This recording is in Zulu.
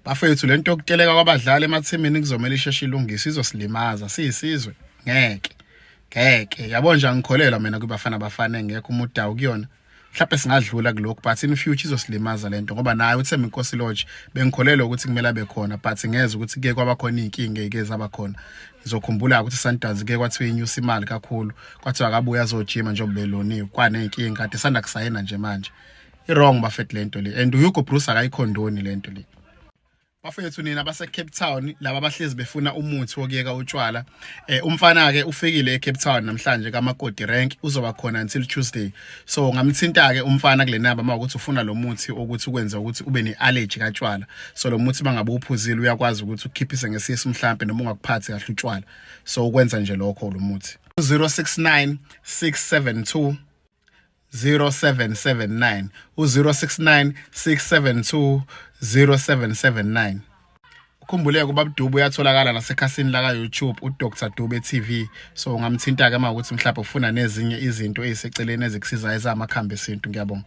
Bafethu lento yokuteleka kwabadlali emathimini kuzomela isheshe ilungise izosilimaza siyisizwe ngeke yabo nje angikholelwa mina kubafana bafana engekho umudawu kuyona mhlawumbe singadlula kulokho but in future izosilimaza lento ngoba naye uThemba Inkosi Lodge bengikholelwa ukuthi kumele abe khona but ngeze ukuthi kuke kwabakhona inkinga ezaba khona ngizokhumbula ukuthi Sundowns ke kwathiwa inyusa imali kakhulu kwathiwa akabuya azojima njengoba beloniwe kwanenkinga kade sanda kusayina nje manje wrong bafethu lento le and uHugo Bruce akayikhondoni lento le bafethu nina base Cape Town laba abahlezi befuna umuthi wokuyeka utshwala umfana ke ufikile eCape Town namhlanje kaMakoti rank uzoba khona until Tuesday so ngamthinta ke umfana kule namba mawukuthi ufuna lo muthi ukuthi ukwenza ukuthi ube neallergy katshwala so lo muthi bangabe uphuzile uyakwazi ukuthi ukhiphise ngesisi mhlambe noma ungakuphathi kahle utshwala so ukwenza nje lokho lo muthi 069 672 0779 u069 672 0779 ukhumbuleke ubaba Dube uyatholakala nasekhasini la YouTube uDr Dube TV so ngamthinta ke mawukuthi mhlawumbe ufuna nezinye izinto eziseceleni ezikusiza ezamakhambi esintu ngiyabonga